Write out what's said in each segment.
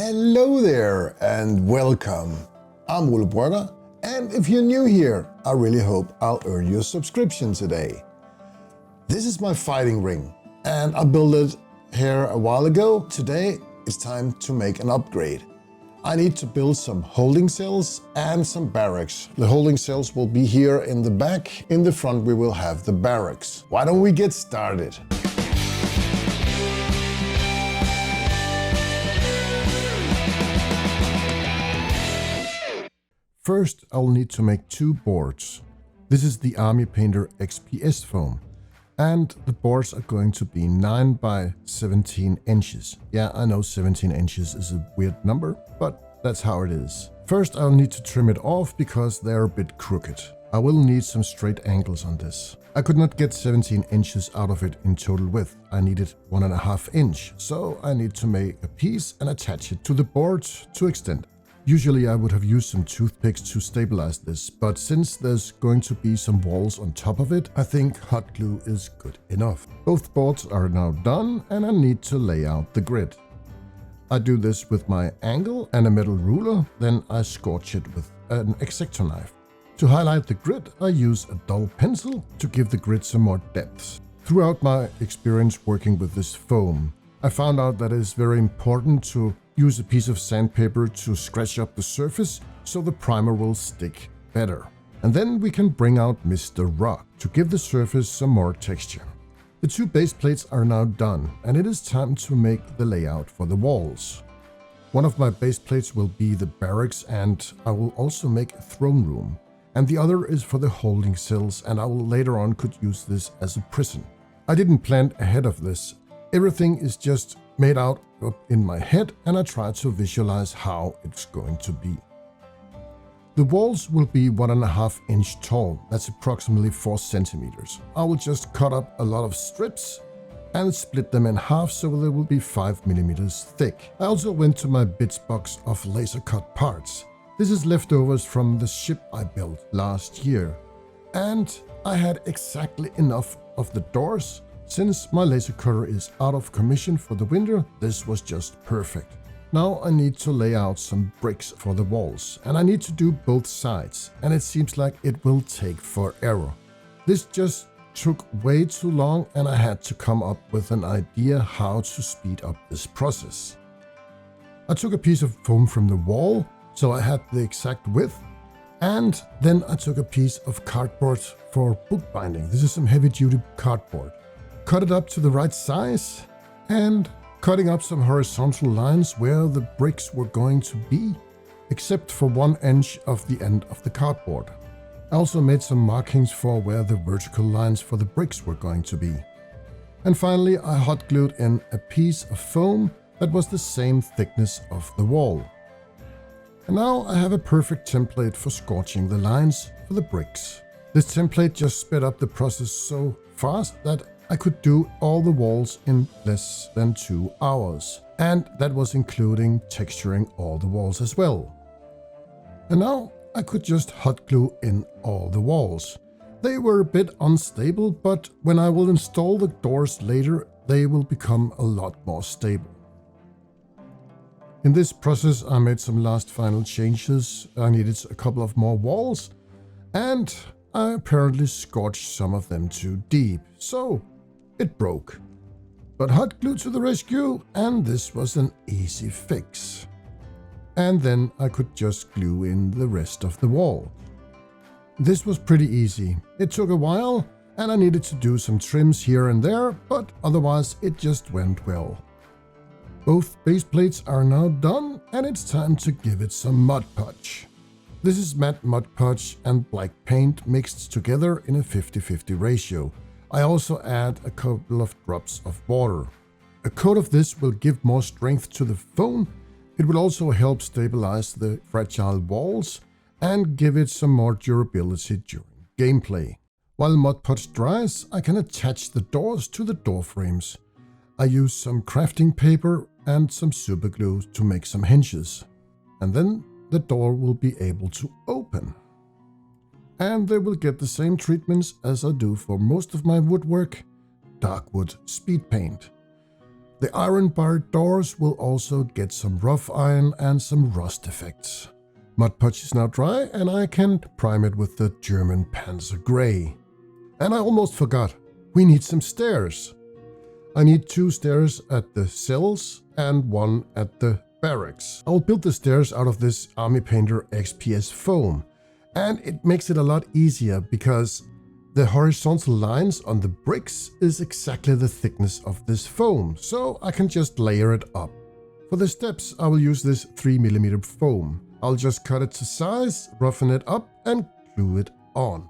Hello there and welcome. I'm Ole Brøgger, and if you're new here, I really hope I'll earn your subscription today. This is my fighting ring, and I built it here a while ago. Today it's time to make an upgrade. I need to build some holding cells and some barracks. The holding cells will be here in the back. In the front we will have the barracks. Why don't we get started? First, I'll need to make two boards. This is the Army Painter XPS foam, and the boards are going to be 9 by 17 inches. Yeah, I know 17 inches is a weird number, but that's how it is. First, I'll need to trim it off because they're a bit crooked. I will need some straight angles on this. I could not get 17 inches out of it in total width. I needed 1.5 inch, so I need to make a piece and attach it to the board to extend. Usually I would have used some toothpicks to stabilize this, but since there's going to be some walls on top of it, I think hot glue is good enough. Both boards are now done and I need to lay out the grid. I do this with my angle and a metal ruler, then I scorch it with an X-Acto knife. To highlight the grid, I use a dull pencil to give the grid some more depth. Throughout my experience working with this foam, I found out that it is very important to use a piece of sandpaper to scratch up the surface so the primer will stick better. And then we can bring out Mr. Rock to give the surface some more texture. The two base plates are now done and it is time to make the layout for the walls. One of my base plates will be the barracks and I will also make a throne room. And the other is for the holding cells and I will later on could use this as a prison. I didn't plan ahead of this. Everything is just made out up in my head and I try to visualize how it's going to be. The walls will be 1.5 inch tall, that's approximately 4 centimeters. I will just cut up a lot of strips and split them in half so they will be 5 millimeters thick. I also went to my bits box of laser cut parts. This is leftovers from the ship I built last year. And I had exactly enough of the doors. Since my laser cutter is out of commission for the winter, this was just perfect. Now I need to lay out some bricks for the walls, and I need to do both sides, and it seems like it will take forever. This just took way too long and I had to come up with an idea how to speed up this process. I took a piece of foam from the wall, so I had the exact width, and then I took a piece of cardboard for bookbinding. This is some heavy-duty cardboard. Cut it up to the right size and cutting up some horizontal lines where the bricks were going to be, except for 1 inch of the end of the cardboard. I also made some markings for where the vertical lines for the bricks were going to be. And finally I hot glued in a piece of foam that was the same thickness of the wall. And now I have a perfect template for scorching the lines for the bricks. This template just sped up the process so fast that I could do all the walls in less than 2 hours. And that was including texturing all the walls as well. And now I could just hot glue in all the walls. They were a bit unstable, but when I will install the doors later, they will become a lot more stable. In this process, I made some last final changes. I needed a couple of more walls, and I apparently scorched some of them too deep, so it broke. But hot glue to the rescue, and this was an easy fix. And then I could just glue in the rest of the wall. This was pretty easy. It took a while, and I needed to do some trims here and there, but otherwise it just went well. Both base plates are now done and it's time to give it some Mod Podge. This is matte Mod Podge and black paint mixed together in a 50-50 ratio. I also add a couple of drops of water. A coat of this will give more strength to the foam. It will also help stabilize the fragile walls and give it some more durability during gameplay. While Mod Podge dries, I can attach the doors to the door frames. I use some crafting paper and some super glue to make some hinges. And then the door will be able to open. And they will get the same treatments as I do for most of my woodwork, dark wood speed paint. The iron bar doors will also get some rough iron and some rust effects. Mod Podge is now dry and I can prime it with the German Panzer Grey. And I almost forgot, we need some stairs. I need 2 stairs at the cells and 1 at the barracks. I'll build the stairs out of this Army Painter XPS foam, and it makes it a lot easier because the horizontal lines on the bricks is exactly the thickness of this foam, so I can just layer it up. For the steps I will use this 3mm foam. I'll just cut it to size, roughen it up and glue it on.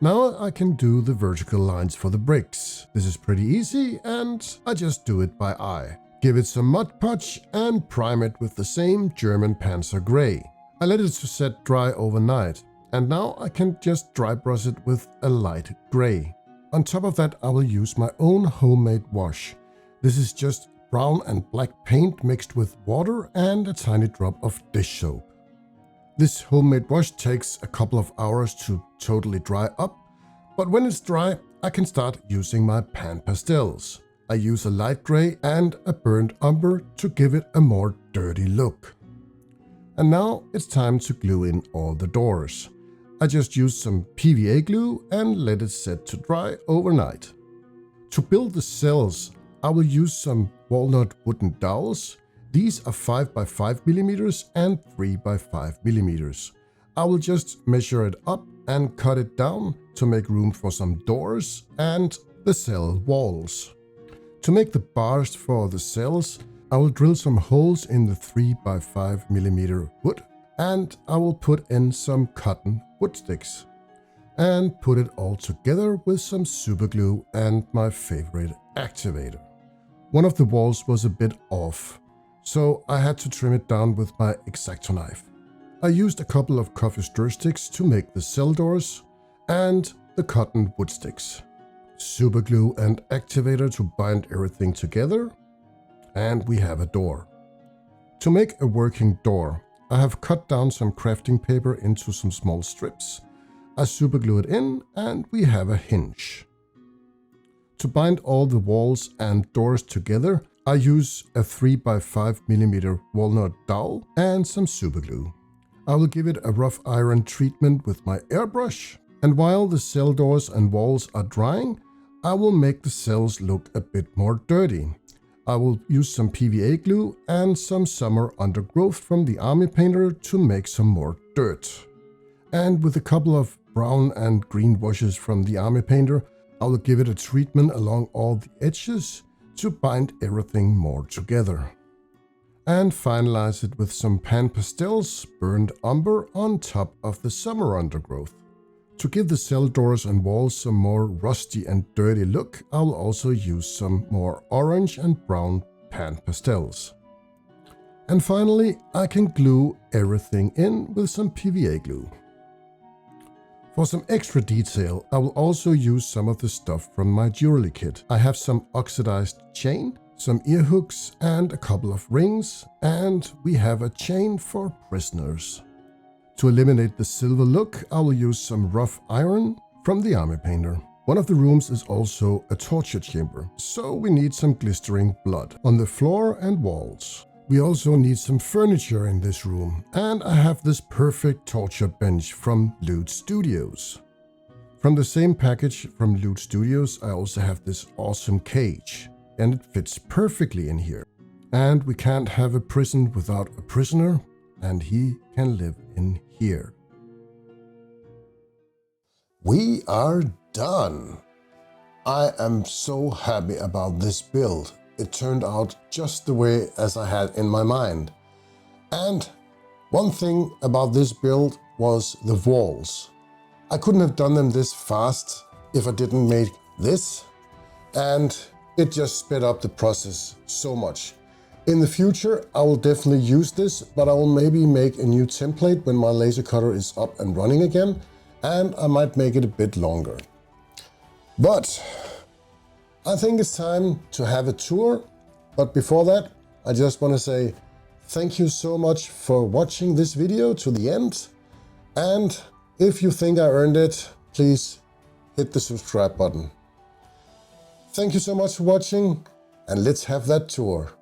Now I can do the vertical lines for the bricks. This is pretty easy and I just do it by eye. Give it some Mod Podge and prime it with the same German Panzer Grey. I let it to set dry overnight and now I can just dry brush it with a light grey. On top of that I will use my own homemade wash. This is just brown and black paint mixed with water and a tiny drop of dish soap. This homemade wash takes a couple of hours to totally dry up, but when it's dry, I can start using my pan pastels. I use a light grey and a burnt umber to give it a more dirty look. And now it's time to glue in all the doors. I just use some PVA glue and let it set to dry overnight. To build the cells, I will use some walnut wooden dowels. These are 5x5mm and 3x5mm. I will just measure it up and cut it down to make room for some doors and the cell walls. To make the bars for the cells, I will drill some holes in the 3x5mm wood and I will put in some cotton wood sticks and put it all together with some super glue and my favorite activator. One of the walls was a bit off, so I had to trim it down with my X-Acto knife. I used a couple of coffee stir sticks to make the cell doors and the cotton wood sticks. Super glue and activator to bind everything together, and we have a door. To make a working door, I have cut down some crafting paper into some small strips. I super glue it in and we have a hinge. To bind all the walls and doors together, I use a 3x5mm walnut dowel and some super glue. I will give it a rough iron treatment with my airbrush, and while the cell doors and walls are drying, I will make the cells look a bit more dirty. I will use some PVA glue and some summer undergrowth from the Army Painter to make some more dirt. And with a couple of brown and green washes from the Army Painter, I will give it a treatment along all the edges to bind everything more together. And finalize it with some pan pastels, burnt umber on top of the summer undergrowth. To give the cell doors and walls some more rusty and dirty look, I will also use some more orange and brown pan pastels. And finally, I can glue everything in with some PVA glue. For some extra detail, I will also use some of the stuff from my jewelry kit. I have some oxidized chain, some ear hooks and a couple of rings, and we have a chain for prisoners. To eliminate the silver look, I will use some rough iron from the Army Painter. One of the rooms is also a torture chamber, so we need some glistering blood on the floor and walls. We also need some furniture in this room, and I have this perfect torture bench from Loot Studios. From the same package from Loot Studios, I also have this awesome cage, and it fits perfectly in here. And we can't have a prison without a prisoner, and he can live in here. We are done. I am so happy about this build. It turned out just the way as I had in my mind. And one thing about this build was the walls. I couldn't have done them this fast if I didn't make this, and it just sped up the process so much. In the future, I will definitely use this, but I will maybe make a new template when my laser cutter is up and running again, and I might make it a bit longer. But I think it's time to have a tour, but before that, I just want to say thank you so much for watching this video to the end, and if you think I earned it, please hit the subscribe button. Thank you so much for watching, and let's have that tour.